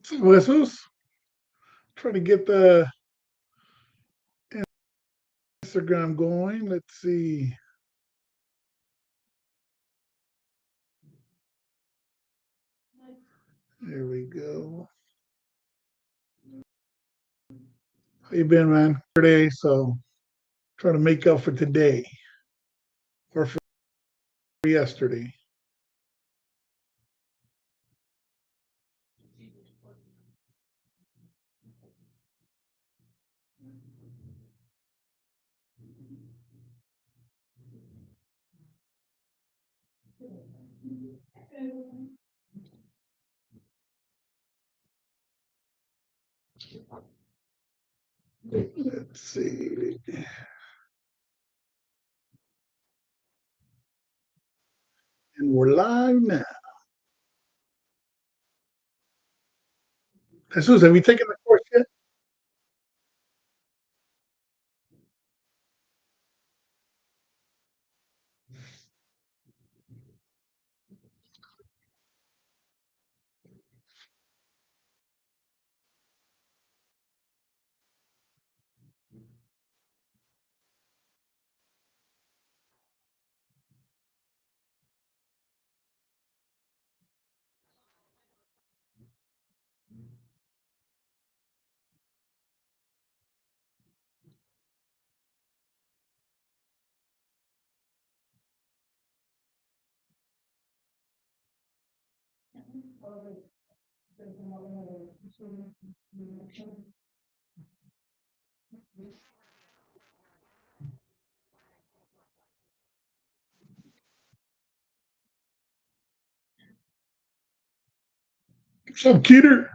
Jesus, trying to get the Instagram going. Let's see. There we go. How you been, man? Today, so trying to make up for today or for yesterday. Let's see. And we're live now. Jesus, have you taken the course yet? What's up, Keeter?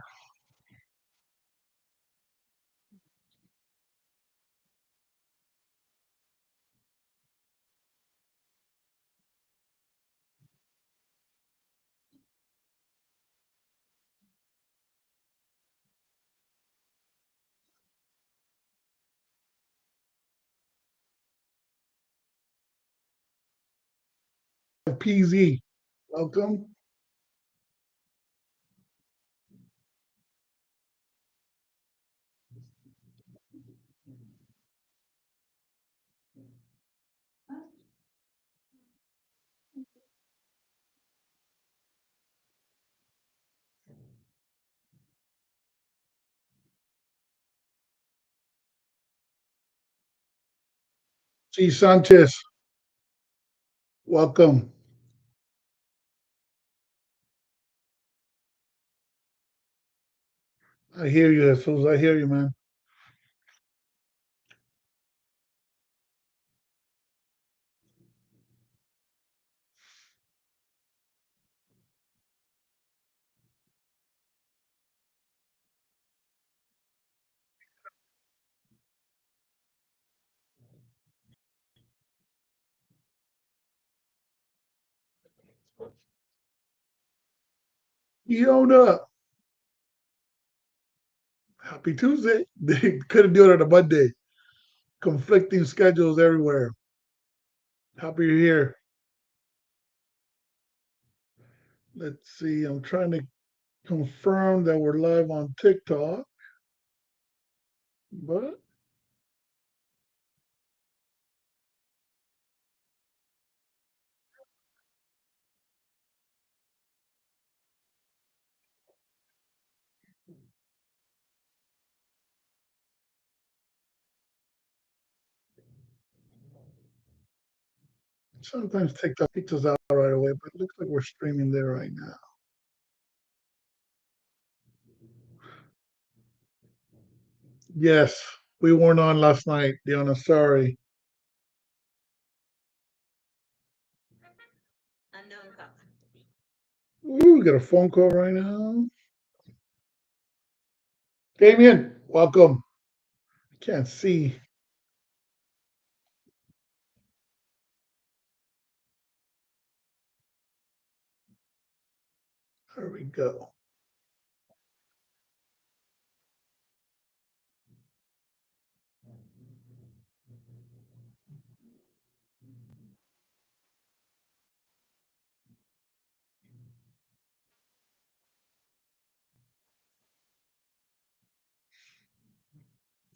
PZ. Welcome. G. Sanchez. Welcome. I hear you, Jesus. I hear you, man. Yoda. Happy Tuesday. They couldn't do it on a Monday. Conflicting schedules everywhere. Happy you're here. Let's see. I'm trying to confirm that we're live on TikTok, but Sometimes TikTok kicks us out right away, but it looks like we're streaming there right now. Yes, we weren't on last night, Diana. Sorry. Ooh, we got a phone call right now. Damien, welcome. Can't see. There we go.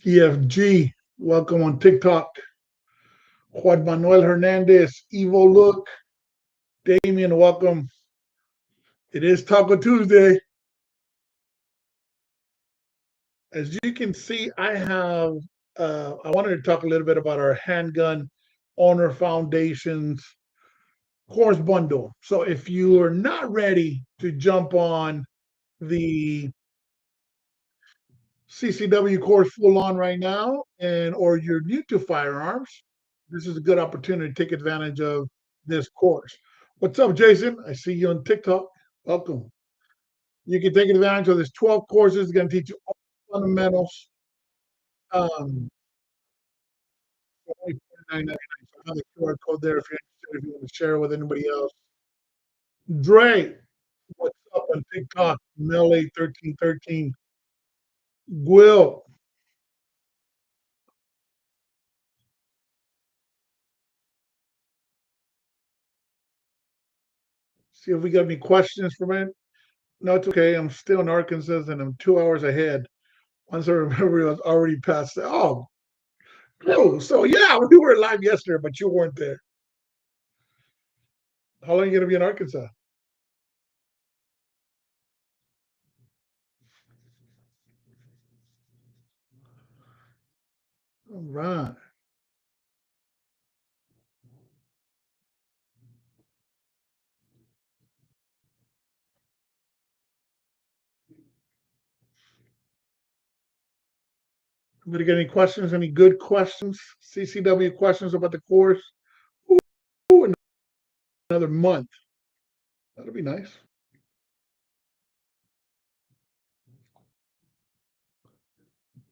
EFG, welcome on TikTok. Juan Manuel Hernandez, Evo Look. Damien, welcome. It is Taco Tuesday. As you can see, I wanted to talk a little bit about our Handgun Owner Foundation's course bundle. So if you are not ready to jump on the CCW course full on right now, or you're new to firearms, this is a good opportunity to take advantage of this course. What's up, Jason? I see you on TikTok. Welcome. You can take advantage of this 12 courses. It's going to teach you all the fundamentals. Um, for only $49.99. So I have the QR code there if you're interested, if you want to share it with anybody else. Dre, what's up on TikTok? Melee1313. Will, see if we got any questions from it. No, it's okay. I'm still in Arkansas and I'm 2 hours ahead. Once I remember, it was already past. Oh, cool. So yeah, we were live yesterday, but you weren't there. How long are you gonna be in Arkansas? All right. Anybody got any questions? Any good questions? CCW questions about the course? Ooh, another month. That'll be nice.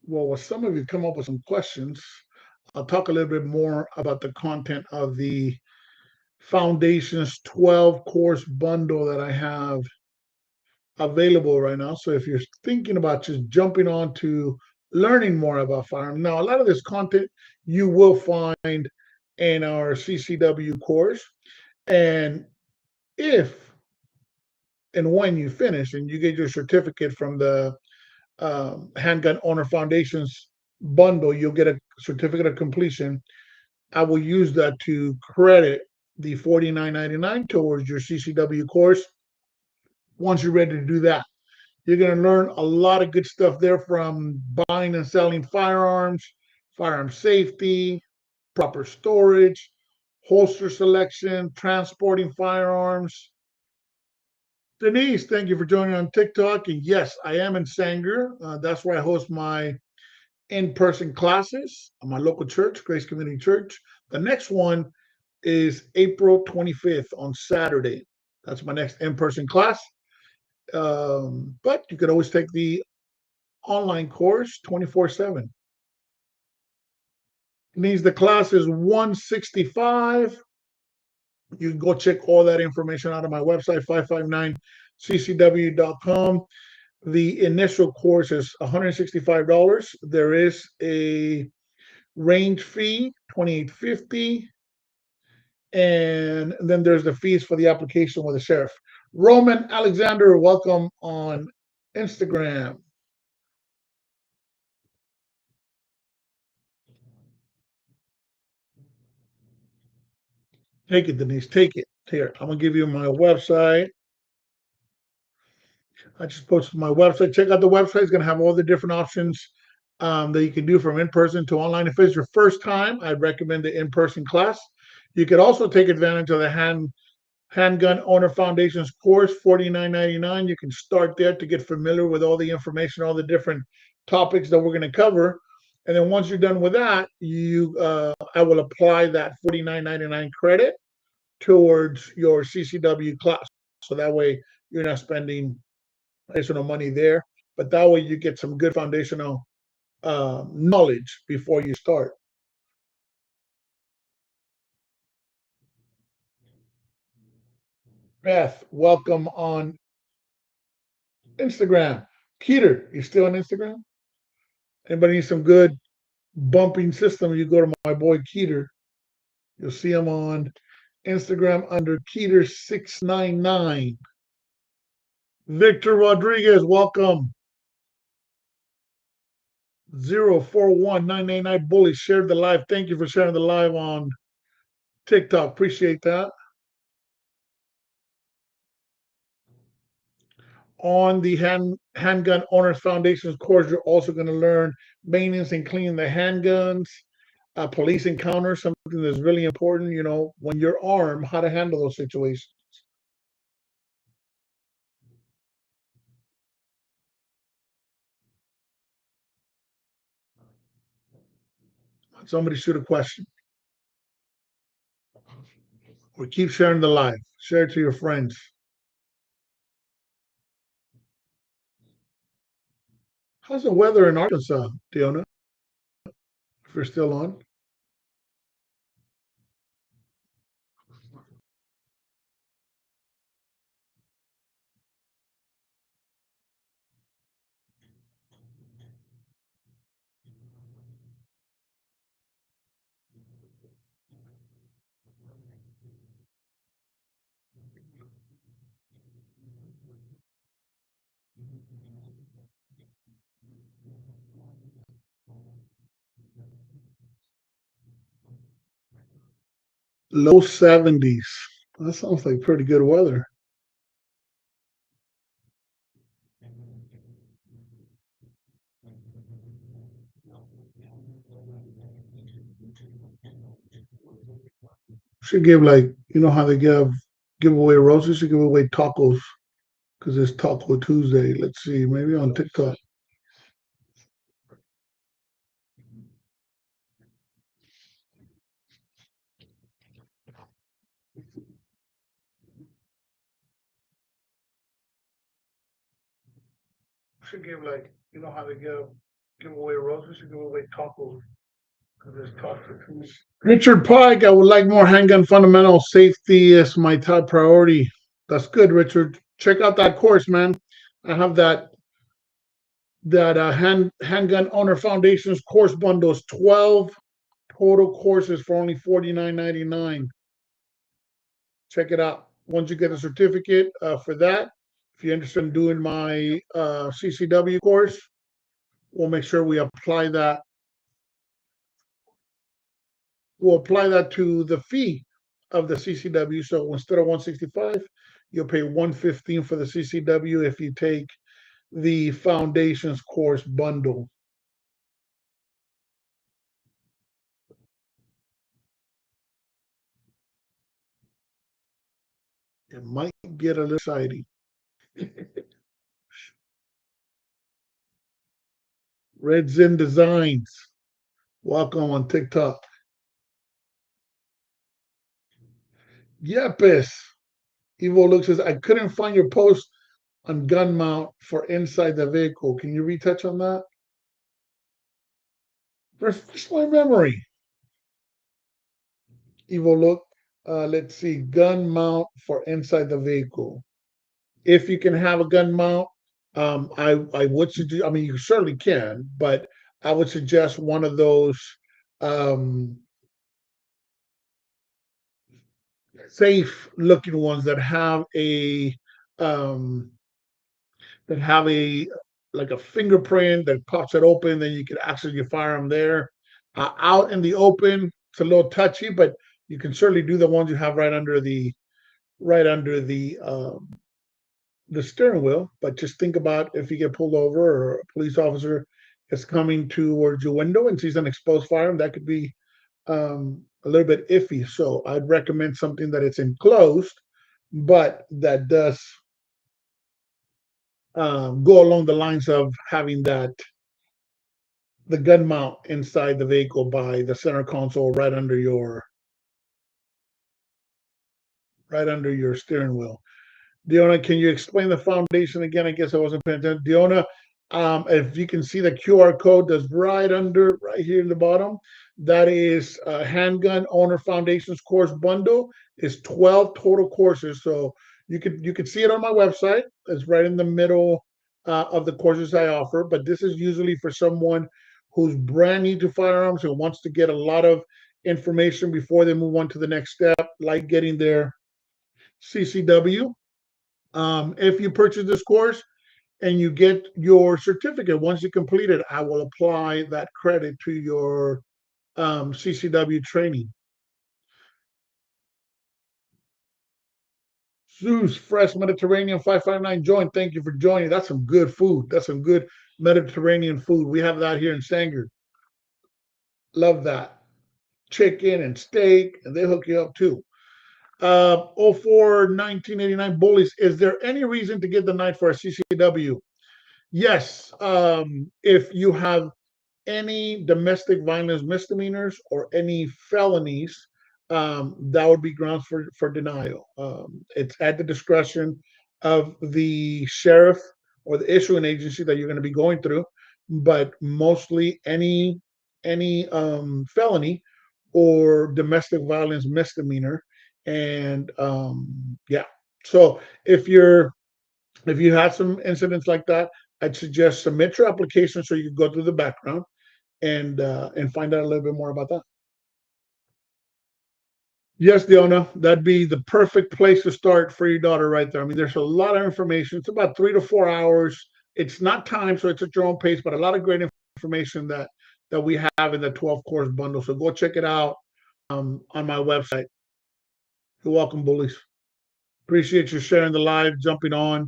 Well, some of you come up with some questions. I'll talk a little bit more about the content of the Foundation's 12 course bundle that I have available right now. So if you're thinking about just jumping on to learning more about firearms, now a lot of this content you will find in our CCW course. And if and when you finish and you get your certificate from the Handgun Owner Foundation's bundle, you'll get a certificate of completion. I will use that to credit the $49.99 towards your CCW course. Once you're ready to do that, you're going to learn a lot of good stuff there, from buying and selling firearms, firearm safety, proper storage, holster selection, transporting firearms. Denise, thank you for joining on TikTok. And yes, I am in Sanger. That's where I host my in-person classes at my local church, Grace Community Church. The next one is April 25th on Saturday. That's my next in-person class. But you could always take the online course 24/7. It means the class is 165. You can go check all that information out on my website, 559ccw.com. The initial course is $165. There is a range fee, $28.50. And then there's the fees for the application with the sheriff. Roman Alexander, welcome on Instagram. Take it, Denise. Take it. Here, I'm gonna give you my website. I just posted my website. Check out the website. It's gonna have all the different options that you can do from in person to online. If it's your first time, I'd recommend the in person class. You could also take advantage of the Handgun Owner Foundation's course, $49.99. You can start there to get familiar with all the information, all the different topics that we're going to cover. And then once you're done with that, I will apply that $49.99 credit towards your CCW class. So that way you're not spending additional money there, but that way you get some good foundational knowledge before you start. Beth, welcome on Instagram. Keter, you still on Instagram? Anybody need some good bumping system? You go to my boy Keter. You'll see him on Instagram under Keter699. Victor Rodriguez, welcome. 041989 Bully shared the live. Thank you for sharing the live on TikTok. Appreciate that. On the Handgun Owners Foundation's course, you're also going to learn maintenance and cleaning the handguns, police encounters, something that's really important, when you're armed, how to handle those situations. Somebody shoot a question. Or keep sharing the live. Share it to your friends. How's the weather in Arkansas, Diona? If you're still on. Low 70s. That sounds like pretty good weather. Should give how they give away roses, should give away tacos because it's Taco Tuesday. Let's see, maybe on TikTok. Should give how they give away roses, should give away tacos because it's Taco Tuesday. Richard Pike, I would like more handgun fundamental safety as my top priority. That's good, Richard. Check out that course, man. I have that Handgun Owner Foundation's course bundles, 12 total courses for only $49.99. Check it out. Once you get a certificate for that, if you're interested in doing my CCW course, we'll make sure we apply that. We'll apply that to the fee of the CCW. So instead of $165, you'll pay $115 for the CCW if you take the foundations course bundle. It might get a little exciting. Red Zin Designs, welcome on TikTok. Yepes. Evo Luke says, I couldn't find your post on gun mount for inside the vehicle. Can you retouch on that? Refresh my memory. Evo Look, let's see, gun mount for inside the vehicle. If you can have a gun mount, I would suggest, I mean, you certainly can, but I would suggest one of those safe looking ones that have a like a fingerprint that pops it open, then you can access your firearm there. Out in the open, it's a little touchy, but you can certainly do the ones you have right under the steering wheel. But just think about if you get pulled over or a police officer is coming towards your window and sees an exposed firearm, that could be a little bit iffy. So I'd recommend something that it's enclosed, but that does go along the lines of having that the gun mount inside the vehicle by the center console right under your steering wheel. Diona, can you explain the foundation again? I guess I wasn't paying attention. Diona, if you can see the QR code that's right here in the bottom, that is Handgun Owner Foundations course bundle. Is 12 total courses. So you could see it on my website. It's right in the middle of the courses I offer. But this is usually for someone who's brand new to firearms and wants to get a lot of information before they move on to the next step, like getting their CCW. If you purchase this course and you get your certificate, once you complete it, I will apply that credit to your CCW training. Zeus Fresh Mediterranean 559 join. Thank you for joining. That's some good food. That's some good Mediterranean food. We have that here in Sanger. Love that. Chicken and steak, and they hook you up too. 04 1989 Bullies. Is there any reason to get the night for a CCW? Yes. If you have any domestic violence misdemeanors or any felonies, that would be grounds for denial. It's at the discretion of the sheriff or the issuing agency that you're going to be going through, but mostly any felony or domestic violence misdemeanor, and yeah. So if you had some incidents like that, I'd suggest submit your application so you can go through the background and find out a little bit more about that. Yes, Diona, that'd be the perfect place to start for your daughter right there. I mean, there's a lot of information. It's about 3 to 4 hours. It's not time, so it's at your own pace, but a lot of great information that we have in the 12 course bundle. So go check it out on my website. You're welcome, bullies. Appreciate you sharing the live, jumping on.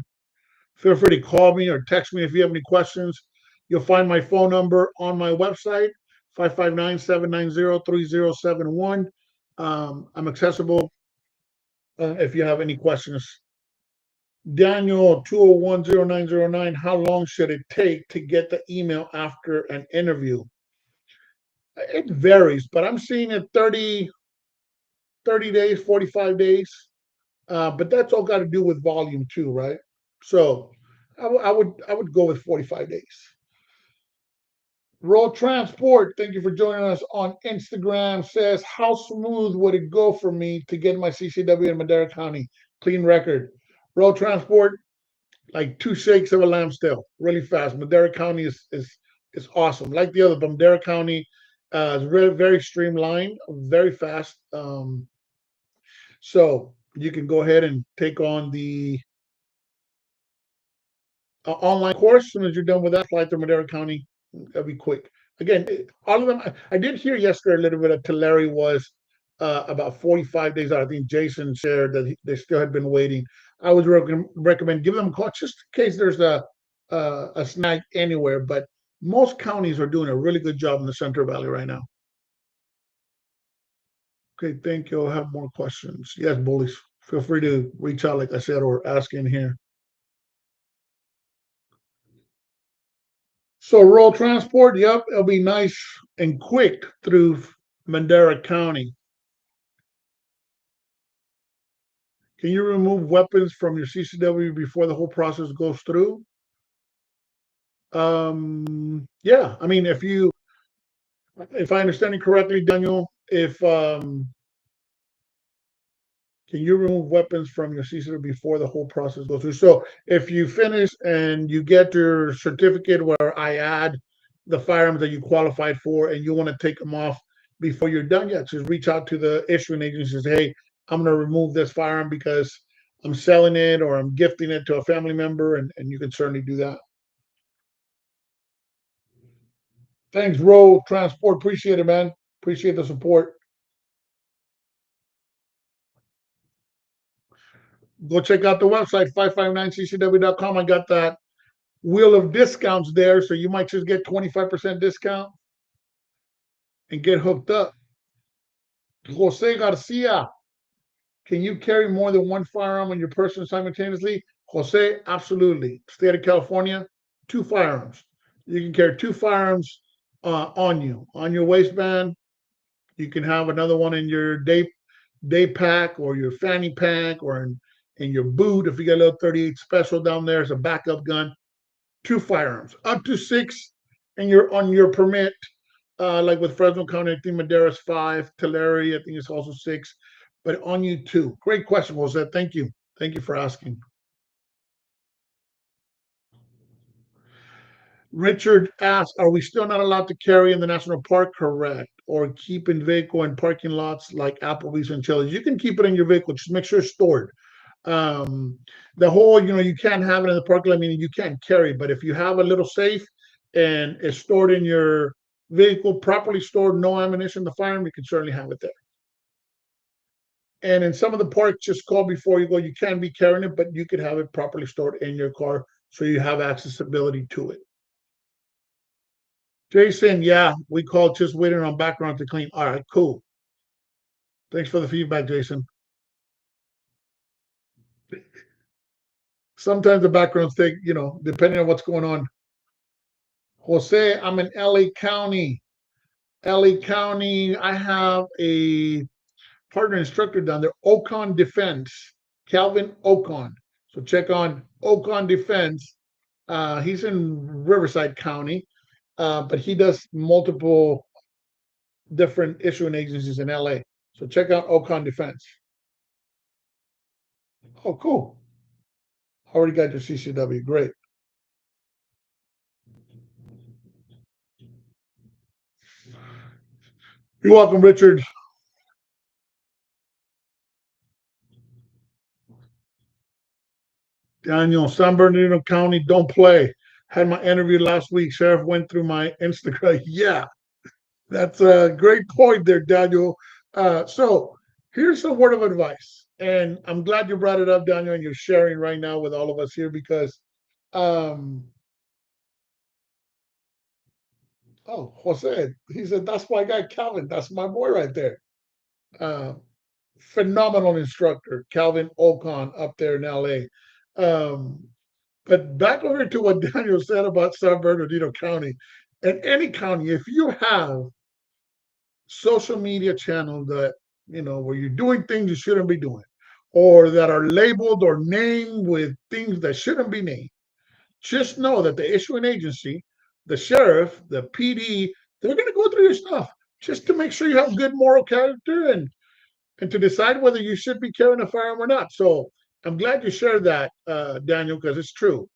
Feel free to call me or text me if you have any questions. You'll find my phone number on my website, 559-790-3071. I'm accessible if you have any questions. Daniel 2010909, how long should it take to get the email after an interview? It varies, but I'm seeing it 30 days, 45 days. But that's all got to do with volume too, right? So I would go with 45 days. Road Transport, thank you for joining us on Instagram. Says, how smooth would it go for me to get my CCW in Madera County? Clean record. Road Transport, like 2 shakes of a lamb still, really fast. Madera County is awesome. Like the other, but Madera County is very, very streamlined, very fast. So you can go ahead and take on the online course. As soon as you're done with that, fly through Madera County. That'll be quick. Again, all of them. I did hear yesterday a little bit of Tulare was about 45 days out. I think Jason shared that they still had been waiting. I would recommend give them a call just in case there's a snag anywhere. But most counties are doing a really good job in the Central Valley right now. Okay, thank you. I'll have more questions. Yes, bullies. Feel free to reach out, like I said, or ask in here. So rural transport, yep, it'll be nice and quick through Madera County. Can you remove weapons from your CCW before the whole process goes through? Yeah, I mean, if I understand it correctly, Daniel, if can you remove weapons from your CCW before the whole process goes through? So if you finish and you get your certificate where I add the firearms that you qualified for and you want to take them off before you're done, yeah, just reach out to the issuing agency and say, hey, I'm going to remove this firearm because I'm selling it or I'm gifting it to a family member, and you can certainly do that. Thanks, Road Transport. Appreciate it, man. Appreciate the support. Go check out the website, 559ccw.com. I got that wheel of discounts there, so you might just get 25% discount and get hooked up. Jose Garcia, can you carry more than one firearm on your person simultaneously? Jose, absolutely. State of California, two firearms. You can carry two firearms on your waistband. You can have another one in your day pack or your fanny pack or in your boot. If you got a little 38 special down there as a backup gun, two firearms, up to six, and you're on your permit. Like with Fresno County, I think Madera's five, Tulare, I think it's also six, but on you two. Great question, Jose. Thank you. Thank you for asking. Richard asks, are we still not allowed to carry in the national park? Correct. Or keep in vehicle in parking lots like Applebee's and Chili's. You can keep it in your vehicle, just make sure it's stored. Um, the whole, you can't have it in the parking lot, meaning you can't carry, but if you have a little safe and it's stored in your vehicle, properly stored, no ammunition, the firearm, you can certainly have it there. And in some of the parks, just call before you go. You can be carrying it, but you could have it properly stored in your car so you have accessibility to it. Jason, yeah, we called just waiting on background to clean. All right, cool. Thanks for the feedback, Jason. Sometimes the backgrounds take, depending on what's going on. Jose, I'm in LA County. LA County, I have a partner instructor down there, Ocon Defense, Calvin Ocon. So check on Ocon Defense. He's in Riverside County, but he does multiple different issuing agencies in LA. So check out Ocon Defense. Oh, cool. Already got your CCW. Great. You're welcome, Richard. Daniel, San Bernardino County, don't play. Had my interview last week. Sheriff went through my Instagram. Yeah, that's a great point there, Daniel. So here's a word of advice. And I'm glad you brought it up, Daniel, and you're sharing right now with all of us here because, um, oh, Jose, he said, that's my guy, Calvin. That's my boy right there. Uh, Phenomenal instructor, Calvin Ocon up there in LA. Um, but back over to what Daniel said about San Bernardino County. In any county, if you have social media channels that, where you're doing things you shouldn't be doing, or that are labeled or named with things that shouldn't be named, just know that the issuing agency, the sheriff, the PD, they're going to go through your stuff just to make sure you have good moral character and to decide whether you should be carrying a firearm or not. So I'm glad you shared that, Daniel, because it's true.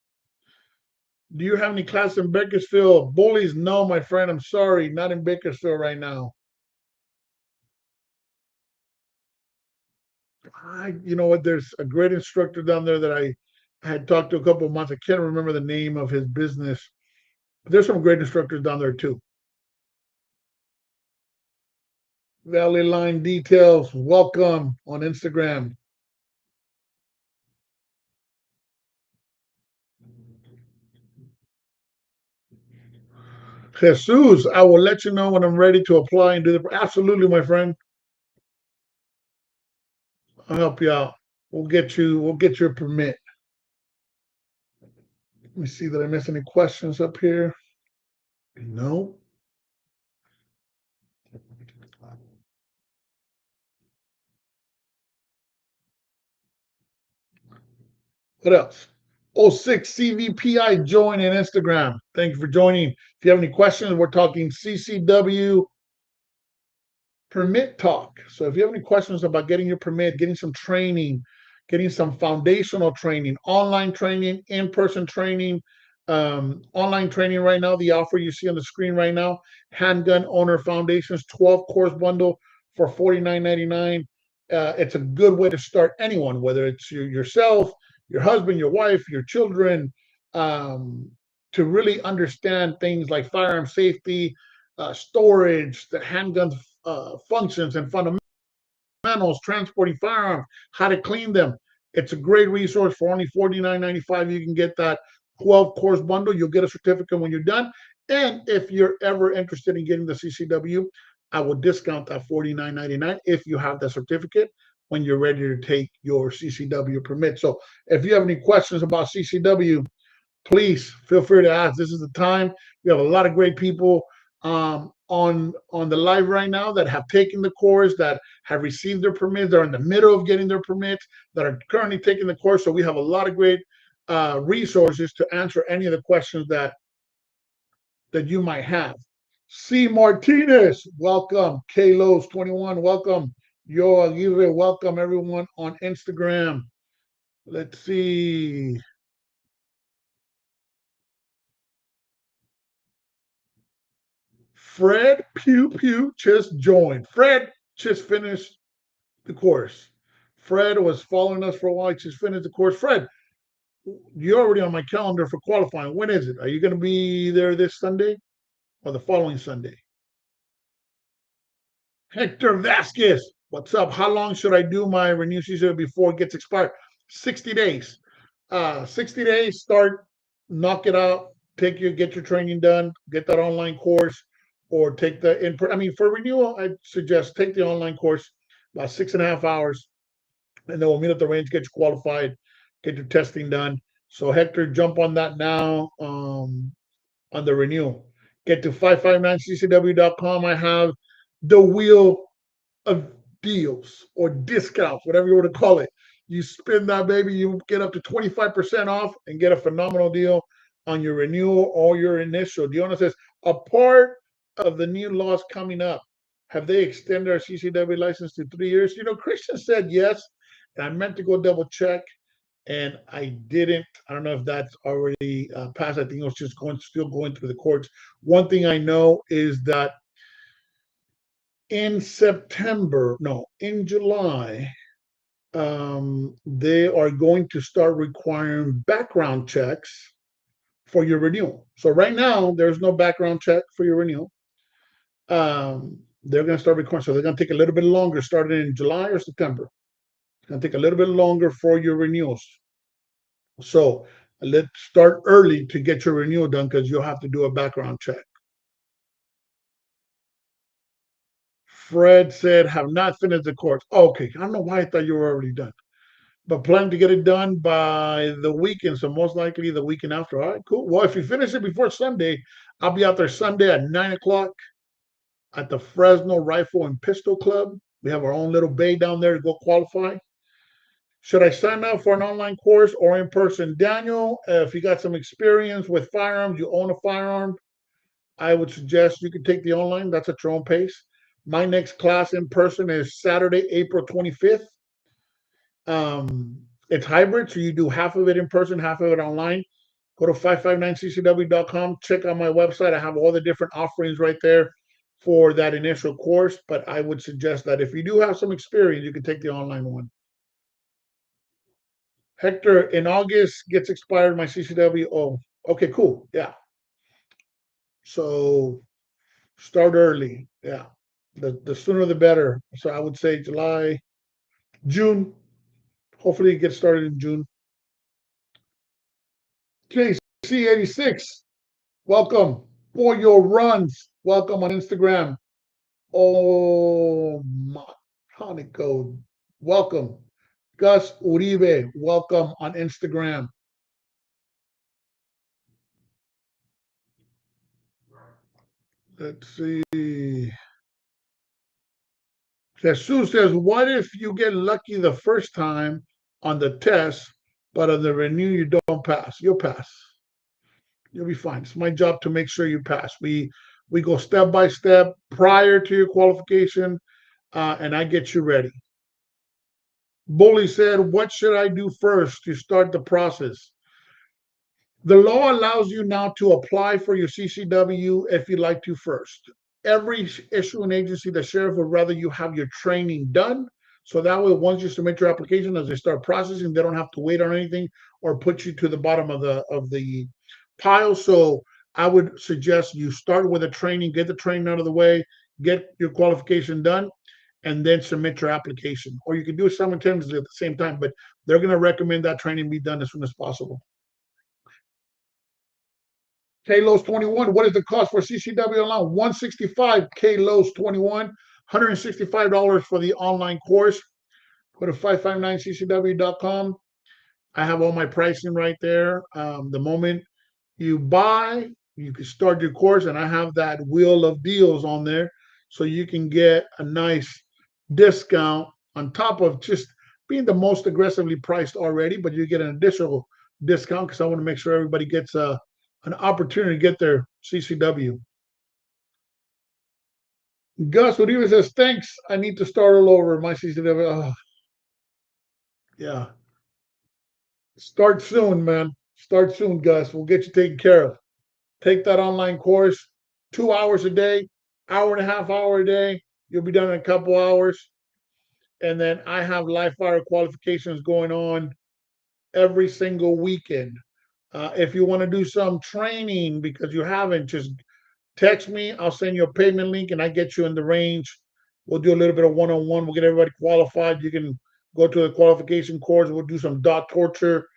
Do you have any class in Bakersfield? Bullies? No, my friend. I'm sorry, not in Bakersfield right now. You know what? There's a great instructor down there that I had talked to a couple of months. I can't remember the name of his business. But there's some great instructors down there too. Valley Line Details, welcome on Instagram. Jesus, I will let you know when I'm ready to apply and do the. Absolutely, my friend. I'll help you out. We'll get you a permit. Let me see that I missed any questions up here. No. What else? Oh, 06 CVPI join in Instagram. Thank you for joining. If you have any questions, we're talking CCW permit talk. So if you have any questions about getting your permit, getting some training, getting some foundational training, online training, in-person training, online training right now, the offer you see on the screen right now, Handgun Owner Foundations 12 course bundle for $49.99. It's a good way to start anyone, whether it's yourself, your husband, your wife, your children, to really understand things like firearm safety, storage, the handgun functions and fundamentals, transporting firearms, how to clean them. It's a great resource for only $49.95. You can get that 12 course bundle. You'll get a certificate when you're done. And if you're ever interested in getting the CCW, I will discount that $49.99 if you have the certificate when you're ready to take your CCW permit. So if you have any questions about CCW, please feel free to ask. This is the time. We have a lot of great people on the live right now that have taken the course, that have received their permits, they're in the middle of getting their permits, that are currently taking the course. So we have a lot of great resources to answer any of the questions that you might have. C. Martinez, welcome. Kalos 21, welcome. Yo Aguirre, welcome everyone on Instagram. Let's see. Fred Pew Pew just joined. Fred just finished the course. Fred was following us for a while. He just finished the course. Fred, you're already on my calendar for qualifying. When is it? Are you going to be there this Sunday or the following Sunday? Hector Vasquez, what's up? How long should I do my renew season before it gets expired? 60 days. 60 days, start, knock it out, get your training done, get that online course, or take the I mean, for renewal, I suggest take the online course, about 6.5 hours, and then we'll meet at the range, get you qualified, get your testing done. So Hector, jump on that now on the renewal. Get to 559ccw.com. I have the wheel of deals or discounts, whatever you want to call it. You spin that baby, you get up to 25% off and get a phenomenal deal on your renewal or your initial. Diona says, a part of the new laws coming up, have they extended our CCW license to 3 years? You know, Christian said yes, and I meant to go double check, and I didn't. I don't know if that's already passed. I think it was just still going through the courts. One thing I know is that in July, they are going to start requiring background checks for your renewal. So right now, there's no background check for your renewal. They're going to start requiring, so they're going to take a little bit longer, starting in July or September. It's going to take a little bit longer for your renewals. So let's start early to get your renewal done because you'll have to do a background check. Fred said, have not finished the course. Okay, I don't know why I thought you were already done, but plan to get it done by the weekend. So most likely the weekend after. All right, cool. Well, if you finish it before Sunday, I'll be out there Sunday at 9 o'clock at the Fresno Rifle and Pistol Club. We have our own little bay down there to go qualify. Should I sign up for an online course or in person? Daniel, if you got some experience with firearms, you own a firearm, I would suggest you can take the online. That's at your own pace. My next class in person is Saturday, April 25th. It's hybrid, so you do half of it in person, half of it online. Go to 559ccw.com, check out my website. I have all the different offerings right there for that initial course, but I would suggest that if you do have some experience, you can take the online one. Hector, in August gets expired my CCW. Oh, okay, cool. Yeah. So start early. Yeah. The sooner the better. So I would say July, June. Hopefully it gets started in June. KC86, welcome. For your runs, welcome on Instagram. Oh, Monico, welcome. Gus Uribe, welcome on Instagram. Let's see. Jesus says, what if you get lucky the first time on the test, but on the renew you don't pass? You'll pass. You'll be fine. It's my job to make sure you pass. We go step by step prior to your qualification, and I get you ready. Bully said, what should I do first to start the process? The law allows you now to apply for your CCW if you'd like to first. Every issuing agency, the sheriff would rather you have your training done. So that way, once you submit your application, as they start processing, they don't have to wait on anything or put you to the bottom of the pile. So I would suggest you start with a training, get the training out of the way, get your qualification done, and then submit your application. Or you can do it simultaneously at the same time, but they're going to recommend that training be done as soon as possible. K-Los 21. What is the cost for CCW online? 165 K-Los 21. $165 for the online course. Go to 559ccw.com. I have all my pricing right there. The moment you buy, you can start your course, and I have that wheel of deals on there so you can get a nice discount on top of just being the most aggressively priced already, but you get an additional discount because I want to make sure everybody gets an opportunity to get their CCW. Gus Uribe says, thanks. I need to start all over my CCW. Oh, yeah. Start soon, man. Start soon, Gus. We'll get you taken care of. Take that online course, 2 hours a day, hour and a half hour a day. You'll be done in a couple hours. And then I have live fire qualifications going on every single weekend. If you want to do some training because you haven't, just text me. I'll send you a payment link and I get you in the range. We'll do a little bit of one-on-one. We'll get everybody qualified. You can go to the qualification course. We'll do some dot torture.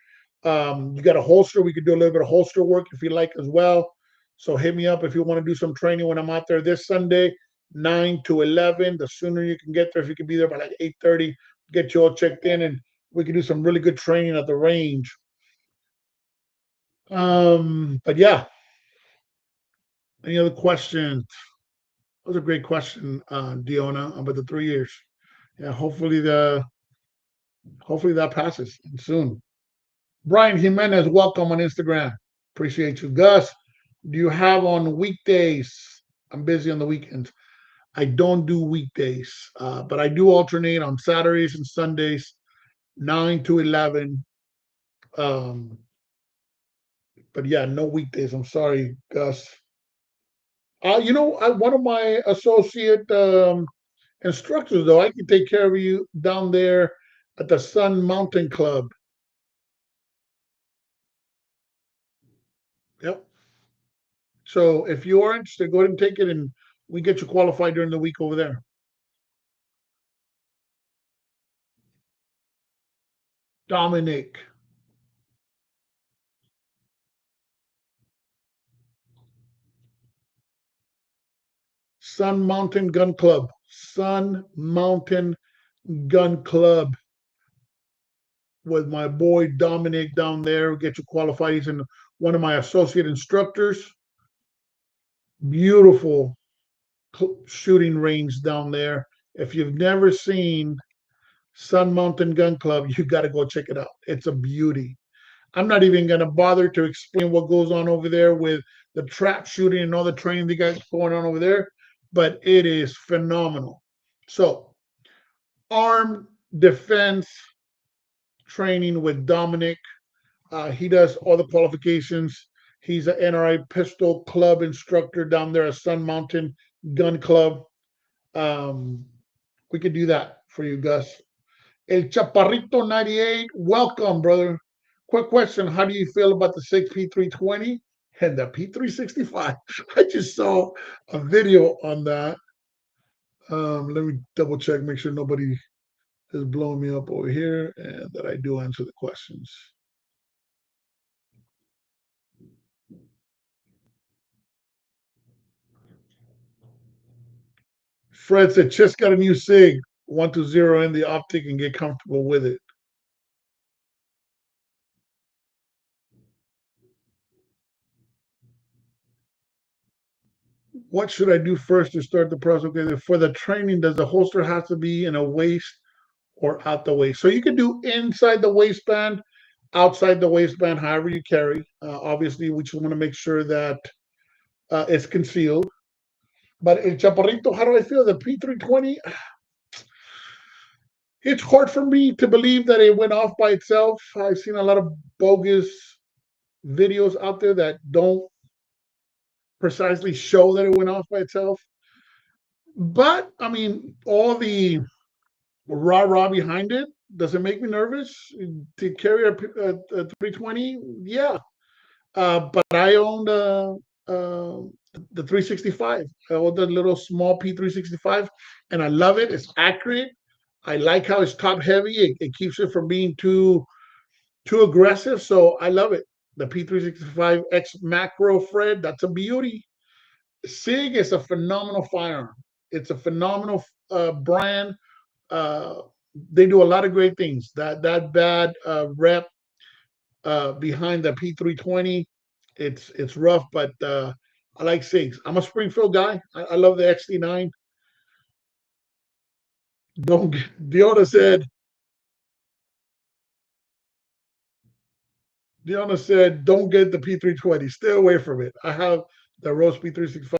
You got a holster. We could do a little bit of holster work if you like as well. So hit me up if you want to do some training when I'm out there this Sunday, 9 to 11. The sooner you can get there, if you can be there by like 8:30, get you all checked in, and we can do some really good training at the range. But yeah, any other questions? That was a great question, Diona, about the 3 years. Yeah, hopefully that passes soon. Brian Jimenez, welcome on Instagram. Appreciate you. Gus, do you have on weekdays? I'm busy on the weekends. I don't do weekdays, but I do alternate on Saturdays and Sundays, 9 to 11. But yeah, no weekdays. I'm sorry, Gus. One of my associate instructors, though, I can take care of you down there at the Sun Mountain Club. Yep. So if you are interested, go ahead and take it, and we get you qualified during the week over there. Dominic. Sun Mountain Gun Club. Sun Mountain Gun Club with my boy Dominic down there. We'll get you qualified. He's in one of my associate instructors. Beautiful shooting range down there. If you've never seen Sun Mountain Gun Club, you got to go check it out. It's a beauty. I'm not even going to bother to explain what goes on over there with the trap shooting and all the training they got going on over there, but it is phenomenal. So, armed defense training with Dominic. He does all the qualifications. He's an NRI pistol club instructor down there at Sun Mountain Gun Club. We could do that for you, Gus. El Chaparrito 98, welcome, brother. Quick question. How do you feel about the 6P320 and the P365? I just saw a video on that. Let me double check, make sure nobody is blowing me up over here, and that I do answer the questions. Fred said, just got a new SIG. Want to zero in the optic and get comfortable with it. What should I do first to start the process? Okay, for the training, does the holster have to be in a waist or out the waist? So you can do inside the waistband, outside the waistband, however you carry. Obviously, we just want to make sure that it's concealed. But El Chaparrito, how do I feel? The P320, it's hard for me to believe that it went off by itself. I've seen a lot of bogus videos out there that don't precisely show that it went off by itself. But I mean, all the rah behind it, does it make me nervous to carry a 320? Yeah. But I owned the 365. I owned the little small P365, and I love it. It's accurate. I like how it's top heavy. It keeps it from being too aggressive. So I love it. the P365X Macro, Fred, that's a beauty. SIG is a phenomenal firearm. It's a phenomenal brand. Uh, they do a lot of great things. That bad rep behind the P320, it's rough, but I like SIGs. I'm a Springfield guy. I love the XT9. Don't Diona said Diona said don't get the P320. Stay away from it. I have the Rose P365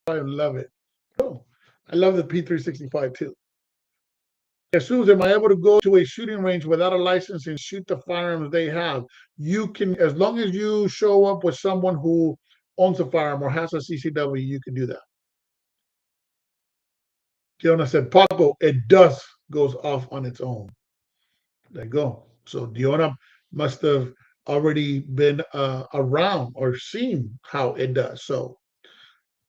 and love it. Oh, I love the P365 too. Jesus, am I able to go to a shooting range without a license and shoot the firearms they have? You can, as long as you show up with someone who owns a firearm or has a CCW, you can do that. Diona said, Paco, it does goes off on its own. There you go. So Diona must have already been around or seen how it does. So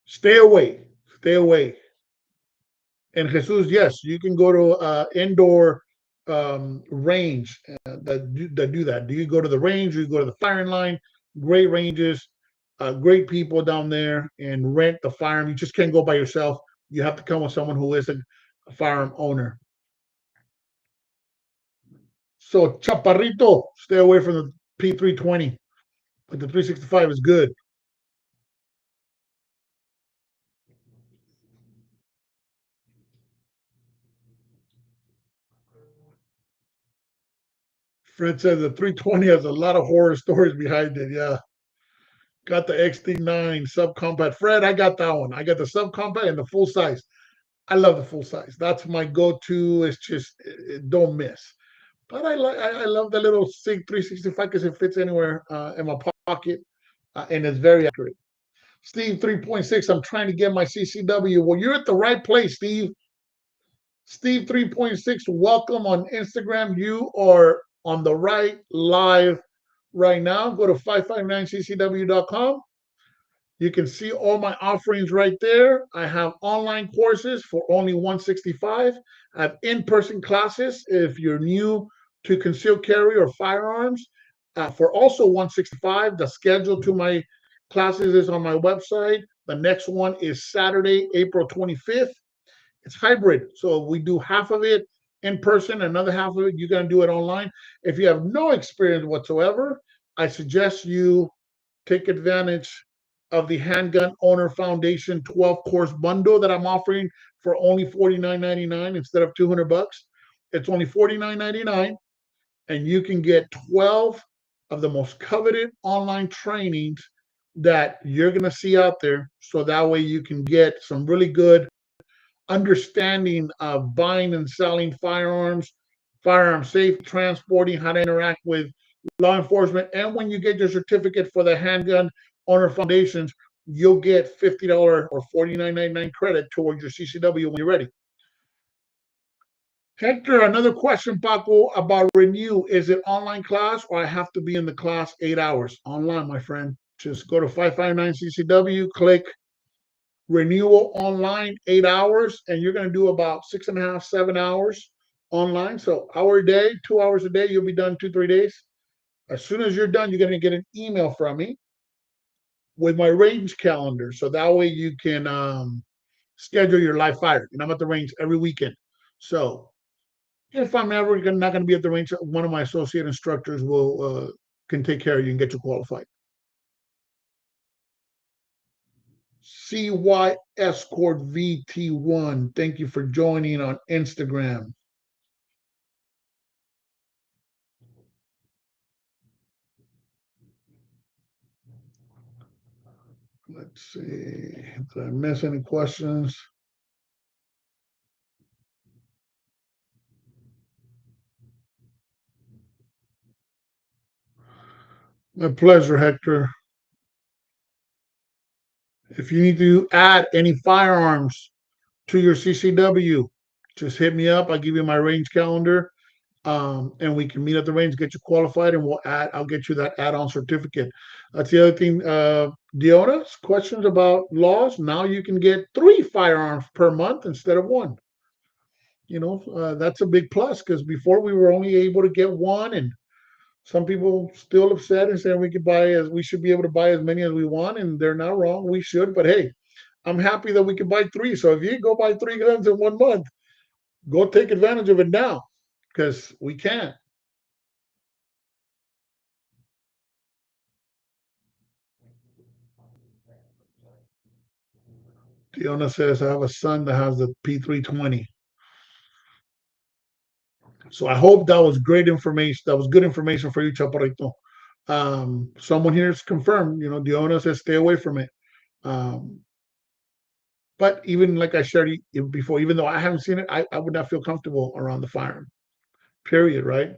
stay away. Stay away. And Jesus, yes, you can go to indoor range that do that. Do you go to the range? Do you go to the firing line? Great ranges, great people down there, and rent the firearm. You just can't go by yourself. You have to come with someone who is a firearm owner. So Chaparrito, stay away from the P320, but the 365 is good. Fred said the 320 has a lot of horror stories behind it. Yeah. Got the XT9 subcompact. Fred, I got that one. I got the subcompact and the full size. I love the full size. That's my go-to. It's just don't miss. But I love the little SIG 365 because it fits anywhere in my pocket and it's very accurate. Steve 3.6. I'm trying to get my CCW. Well, you're at the right place, Steve. Steve 3.6. Welcome on Instagram. You are on the right live right now. Go to 559ccw.com. You can see all my offerings right there. I have online courses for only $165. I have in-person classes if you're new to concealed carry or firearms for also $165. The schedule to my classes is on my website. The next one is Saturday, April 25th. It's hybrid, so we do half of it in person, another half of it you're going to do it online. If you have no experience whatsoever, I suggest you take advantage of the Handgun Owner Foundation 12 course bundle that I'm offering for only $49.99 instead of $200. It's only $49.99, and you can get 12 of the most coveted online trainings that you're going to see out there. So that way you can get some really good understanding of buying and selling firearms, firearm safety, transporting, how to interact with law enforcement. And when you get your certificate for the Handgun Owner Foundations, you'll get $50 or $49.99 credit towards your CCW when you're ready. Hector, another question, Paco, about Renew. Is it online class or I have to be in the class 8 hours? Online, my friend. Just go to 559CCW, click renewal online 8 hours, and you're going to do about 6.5, 7 hours online. So hour a day, 2 hours a day, you'll be done 2-3 days. As soon as you're done, you're going to get an email from me with my range calendar. So that way you can schedule your live fire. And I'm at the range every weekend. So if I'm ever not going to be at the range, one of my associate instructors will can take care of you and get you qualified. CY Escort VT1. Thank you for joining on Instagram. Let's see. Did I miss any questions? My pleasure, Hector. If you need to add any firearms to your CCW, just hit me up. I'll give you my range calendar, and we can meet at the range, get you qualified, and I'll get you that add-on certificate. That's the other thing. Diona's questions about laws. Now you can get 3 firearms per month instead of 1. That's a big plus because before we were only able to get 1, and Some people still upset and saying we should be able to buy as many as we want, and they're not wrong. We should, but hey, I'm happy that we can buy three. So if you go buy 3 guns in 1 month, go take advantage of it now, because we can. Tiona says I have a son that has the P320. So I hope that was great information. That was good information for you, Chaparrito. Someone here has confirmed, Diona says stay away from it. Um, but even like I shared before, even though I haven't seen it, I would not feel comfortable around the firearm, period, right?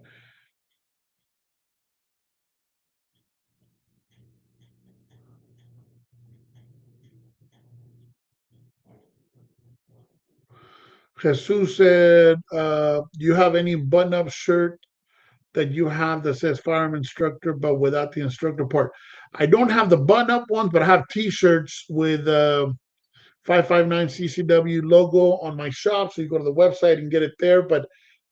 Jesus said, do you have any button up shirt that you have that says firearm instructor, but without the instructor part? I don't have the button up ones, but I have t shirts with 559 CCW logo on my shop. So you go to the website and get it there. But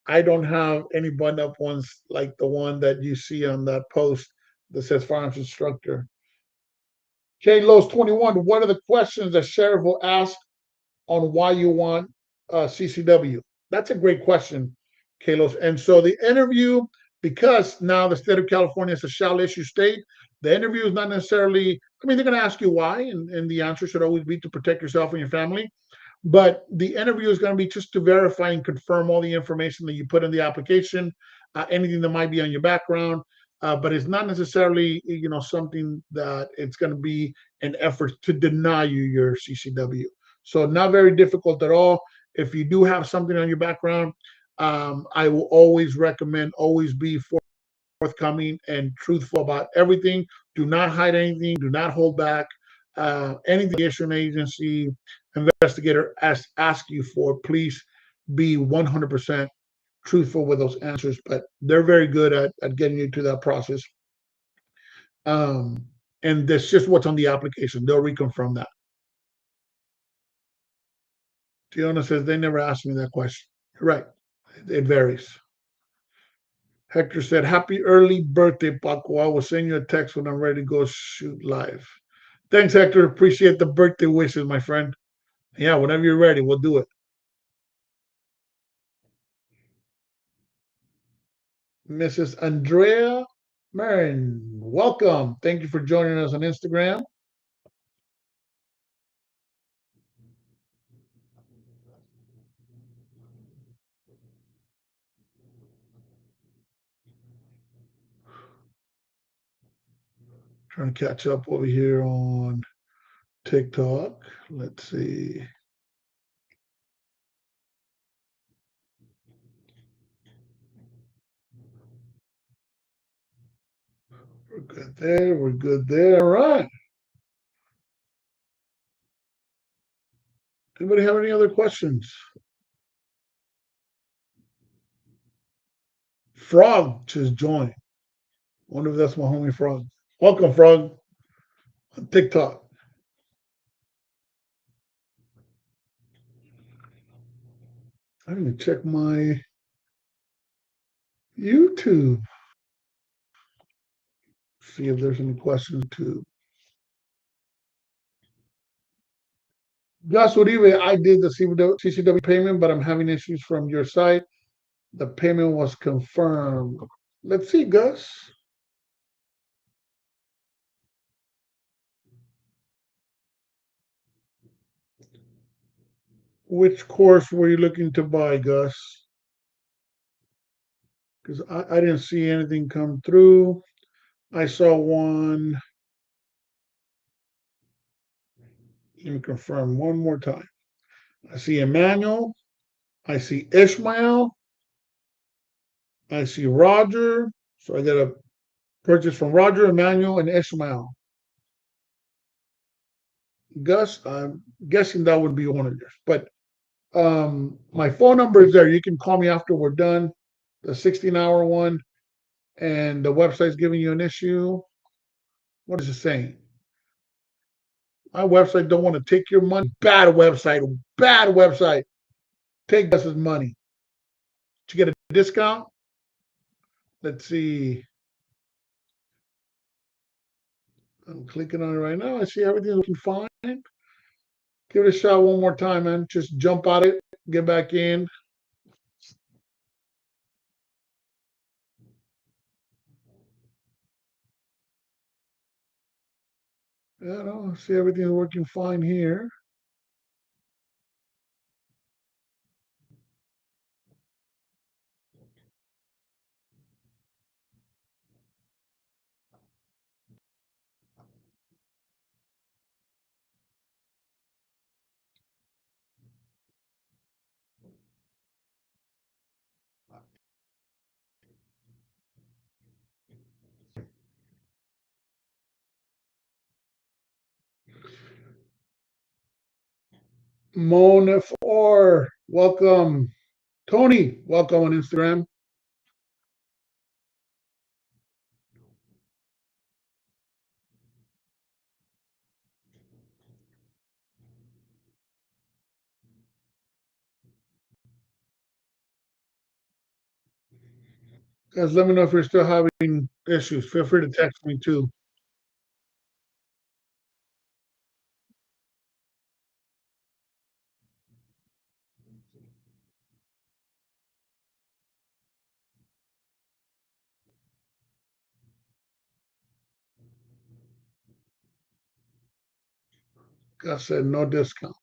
I don't have any button up ones like the one that you see on that post that says firearms instructor. K Lowe's 21, what are the questions that Sheriff will ask on why you want CCW? That's a great question, Kalos. And so the interview, because now the state of California is a shall issue state, the interview is not necessarily, they're going to ask you why, and the answer should always be to protect yourself and your family. But the interview is going to be just to verify and confirm all the information that you put in the application, anything that might be on your background. But it's not necessarily, something that it's going to be an effort to deny you your CCW. So not very difficult at all. If you do have something on your background, I will always recommend always be forthcoming and truthful about everything. Do not hide anything. Do not hold back. Anything the issue agency investigator ask you for, please be 100% truthful with those answers. But they're very good at getting you to that process. Um, and that's just what's on the application. They'll reconfirm that. Tiona says they never asked me that question. You're right. It varies. Hector said, happy early birthday, Paco. I will send you a text when I'm ready to go shoot live. Thanks, Hector. Appreciate the birthday wishes, my friend. Yeah, whenever you're ready, we'll do it. Mrs. Andrea Marin, welcome. Thank you for joining us on Instagram. Trying to catch up over here on TikTok. Let's see. We're good there. We're good there. All right. Anybody have any other questions? Frog just joined. Wonder if that's my homie Frog. Welcome, Frog, on TikTok. I'm gonna check my YouTube. See if there's any questions too. Gus Uribe, I did the CCW payment, but I'm having issues from your site. The payment was confirmed. Let's see, Gus. Which course were you looking to buy, Gus? Because I didn't see anything come through. I saw one. Let me confirm one more time. I see Emmanuel. I see Ishmael. I see Roger. So I got a purchase from Roger, Emmanuel, and Ishmael. Gus, I'm guessing that would be one of yours. But my phone number is there. You can call me after we're done. The 16-hour one, and the website's giving you an issue. What is it saying? My website don't want to take your money. Bad website. Bad website. Take Gus's money. Did you get a discount? Let's see. I'm clicking on it right now. I see everything looking fine. Give it a shot one more time, man. Just jump out it, get back in. Yeah, no, see everything's working fine here. Mona Four, welcome. Tony, welcome on Instagram. Guys, let me know if you're still having issues. Feel free to text me too. Gus said no discount.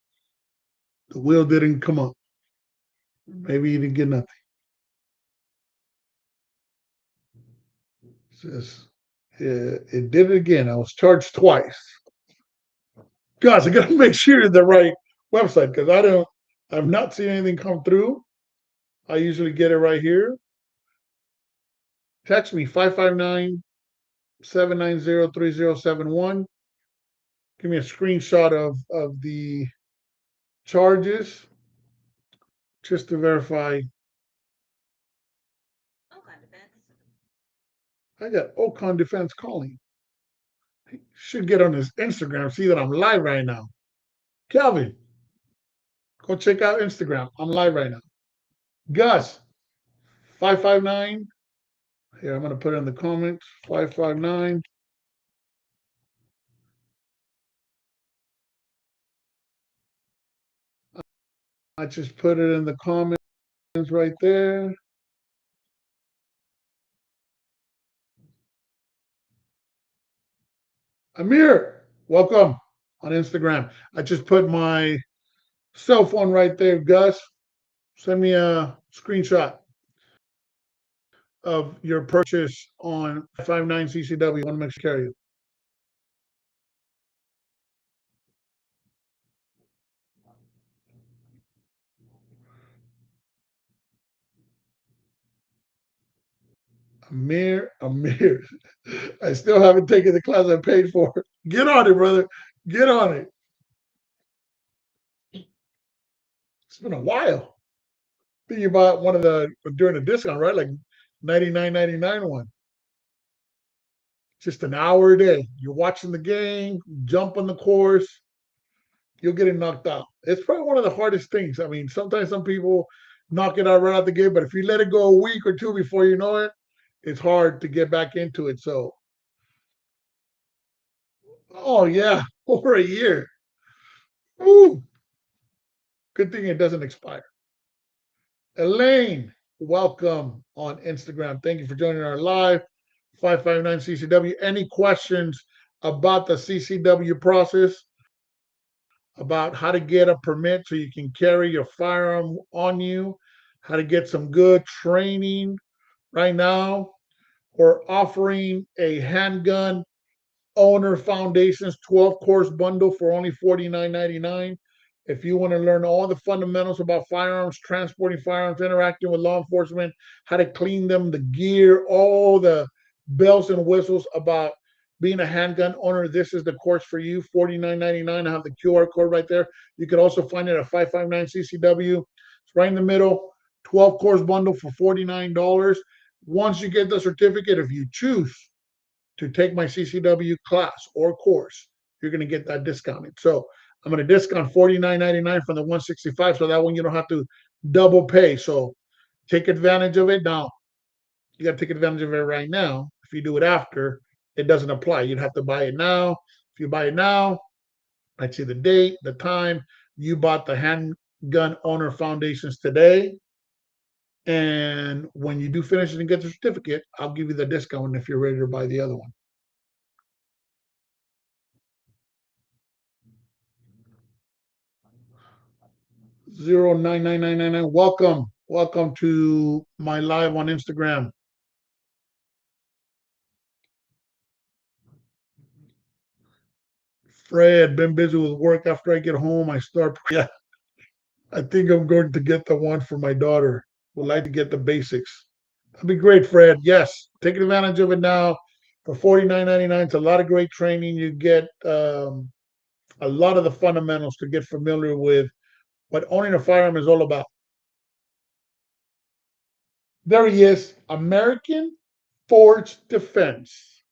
The wheel didn't come up. Maybe you didn't get nothing. It says it did it again. I was charged twice. Guys, I gotta make sure you're the right website because I've not seen anything come through. I usually get it right here. Text me 559-790-3071. Give me a screenshot of the charges just to verify. I got Ocon Defense calling. He should get on his Instagram, see that I'm live right now. Calvin, go check out Instagram. I'm live right now. Gus, 559. Here, I'm going to put it in the comments. 559. I just put it in the comments right there. Amir, welcome on Instagram. I just put my cell phone right there, Gus. Send me a screenshot of your purchase on 59 CCW. I want to make sure I carry you. Amir. I still haven't taken the class I paid for. Get on it, brother. Get on it. It's been a while. I think you bought one of the during the discount, right? Like 99.99 one. Just an hour a day. You're watching the game, jump on the course, you'll get it knocked out. It's probably one of the hardest things. I mean, sometimes some people knock it out right out the gate, but if you let it go a week or two before you know it, it's hard to get back into it. So, oh yeah, over a year. Ooh, good thing it doesn't expire. Elaine, welcome on Instagram. Thank you for joining our live 559 CCW. Any questions about the CCW process? About how to get a permit so you can carry your firearm on you, how to get some good training. Right now, we're offering a handgun owner foundations 12 course bundle for only $49.99. If you want to learn all the fundamentals about firearms, transporting firearms, interacting with law enforcement, how to clean them, the gear, all the bells and whistles about being a handgun owner, this is the course for you. $49.99. I have the QR code right there. You can also find it at 559 CCW. It's right in the middle. 12 course bundle for $49. Once you get the certificate, if you choose to take my CCW class or course, you're going to get that discounted. So I'm going to discount $49.99 from the 165, so that one you don't have to double pay. So take advantage of it now. You got to take advantage of it right now. If you do it after, it doesn't apply. You'd have to buy it now. If you buy it now, I'd say the date, the time you bought the Handgun Owner Foundations today. And when you do finish it and get the certificate, I'll give you the discount if you're ready to buy the other one. 099999. Welcome. Welcome to my live on Instagram. Fred, been busy with work. After I get home, I start. Yeah, I think I'm going to get the one for my daughter. Would like to get the basics. That'd be great, Fred. Yes, take advantage of it now for $49.99. It's a lot of great training. You get a lot of the fundamentals to get familiar with what owning a firearm is all about. There he is, American Forged Defense.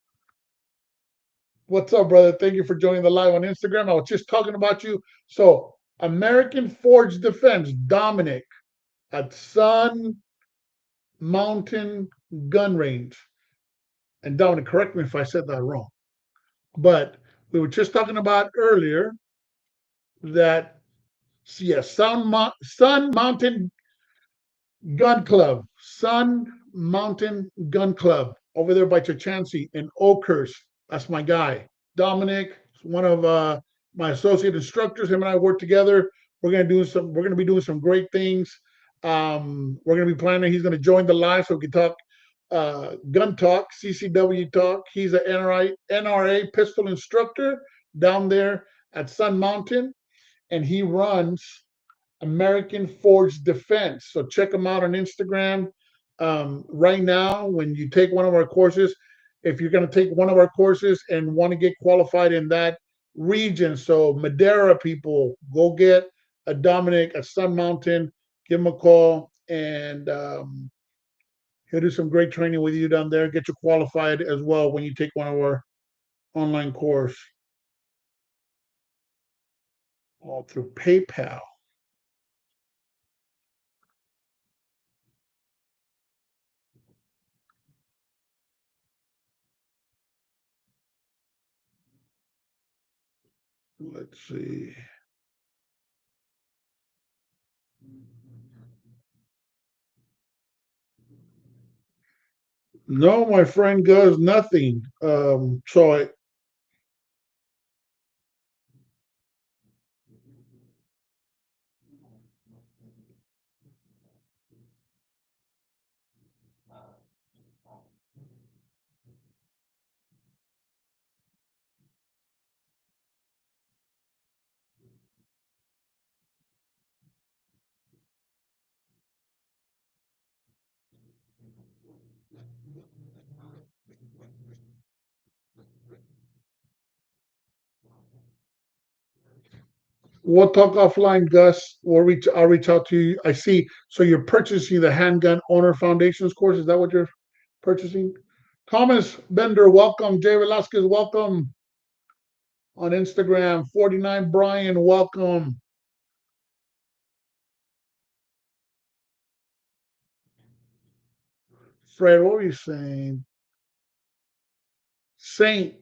What's up, brother? Thank you for joining the live on Instagram. I was just talking about you. So, American Forged Defense, Dominic at Sun Mountain Gun Range. And Dominic, correct me if I said that wrong. But we were just talking about earlier that, yes, Sun Mountain Gun Club, Sun Mountain Gun Club over there by Chachansey in Oakhurst. That's my guy. Dominic, one of my associate instructors. Him and I work together. We're gonna be doing some great things. We're gonna be planning. He's gonna join the live so we can talk gun talk, CCW talk. He's an NRA pistol instructor down there at Sun Mountain, and he runs American Forged Defense. So check him out on Instagram. Right now, when you take one of our courses, if you're going to take one of our courses and want to get qualified in that region, so Madera people, go get a Dominic at Sun Mountain, give him a call, and he'll do some great training with you down there. Get you qualified as well when you take one of our online course. All through PayPal. Let's see. No, my friend does nothing. We'll talk offline, Gus. I'll reach out to you. I see. So you're purchasing the Handgun Owner Foundations course. Is that what you're purchasing? Thomas Bender, welcome. Jay Velasquez, welcome on Instagram. 49 Brian, welcome. Fred, what were you saying? Saint,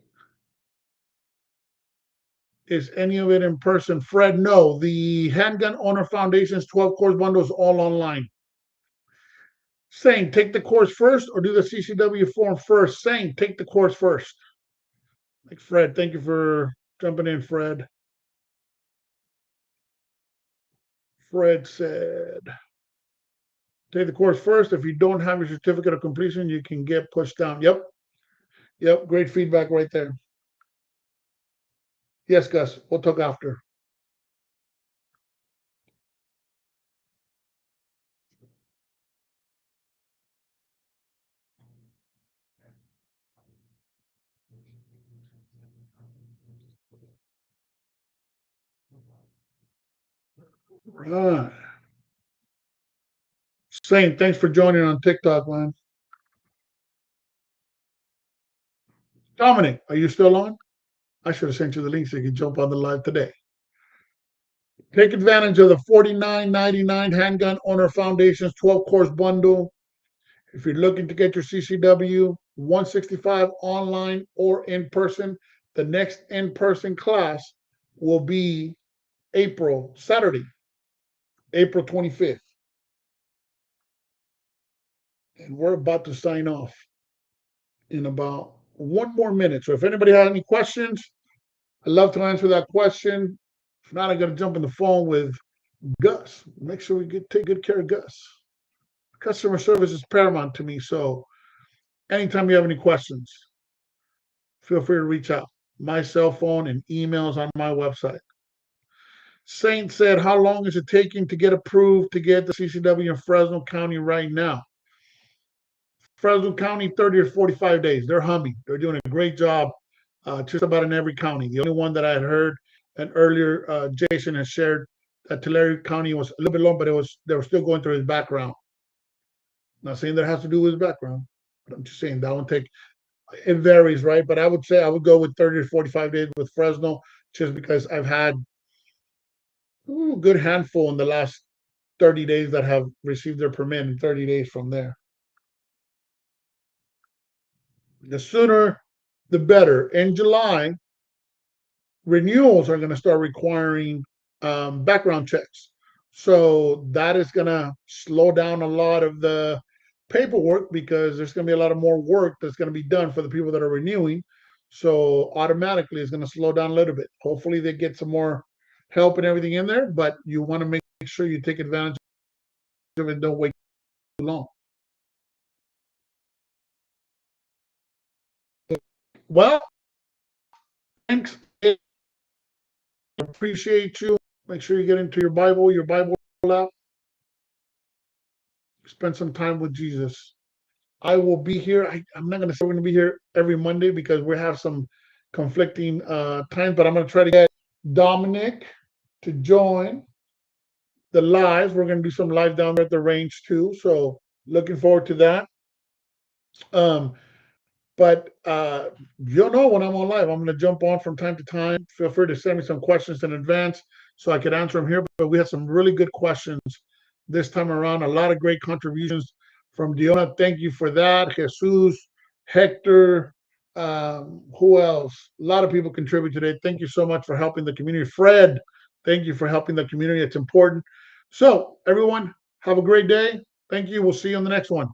is any of it in person? Fred, no. The Handgun Owner Foundation's 12 course bundle is all online. Saint, take the course first or do the CCW form first? Saint, take the course first. Like Fred, thank you for jumping in, Fred. Fred said, take the course first. If you don't have your certificate of completion, you can get pushed down. Yep. Yep. Great feedback right there. Yes, Gus. We'll talk after. Right. Saint, thanks for joining on TikTok, man. Dominic, are you still on? I should have sent you the link so you can jump on the live today. Take advantage of the $49.99 Handgun Owner Foundation's 12 course bundle. If you're looking to get your CCW, 165 online or in person. The next in-person class will be Saturday, April 25th. And we're about to sign off in about one more minute. So if anybody has any questions, I'd love to answer that question. If not, I'm going to jump on the phone with Gus. Make sure we take good care of Gus. Customer service is paramount to me. So anytime you have any questions, feel free to reach out. My cell phone and emails on my website. Saint said, how long is it taking to get approved to get the CCW in Fresno County right now? Fresno County, 30 or 45 days. They're humming. They're doing a great job just about in every county. The only one that I had heard, and earlier Jason has shared that Tulare County was a little bit long, but they were still going through his background. Not saying that has to do with his background, but I'm just saying that one it varies, right? But I would say I would go with 30 or 45 days with Fresno, just because I've had a good handful in the last 30 days that have received their permit in 30 days from there. The sooner, the better. In July, renewals are going to start requiring background checks. So that is going to slow down a lot of the paperwork, because there's going to be a lot of more work that's going to be done for the people that are renewing. So automatically it's going to slow down a little bit. Hopefully they get some more help and everything in there, but you want to make sure you take advantage of it. Don't wait too long. Well, thanks. Appreciate you. Make sure you get into your Bible out. Spend some time with Jesus. I will be here. I'm not going to say we're going to be here every Monday, because we have some conflicting times, but I'm going to try to get Dominic to join the live. We're going to do some live down there at the range too. So looking forward to that. But you'll know when I'm on live. I'm going to jump on from time to time. Feel free to send me some questions in advance so I could answer them here. But we had some really good questions this time around. A lot of great contributions from Diona. Thank you for that. Jesus, Hector, who else? A lot of people contribute today. Thank you so much for helping the community. Fred, thank you for helping the community. It's important. So everyone, have a great day. Thank you. We'll see you on the next one.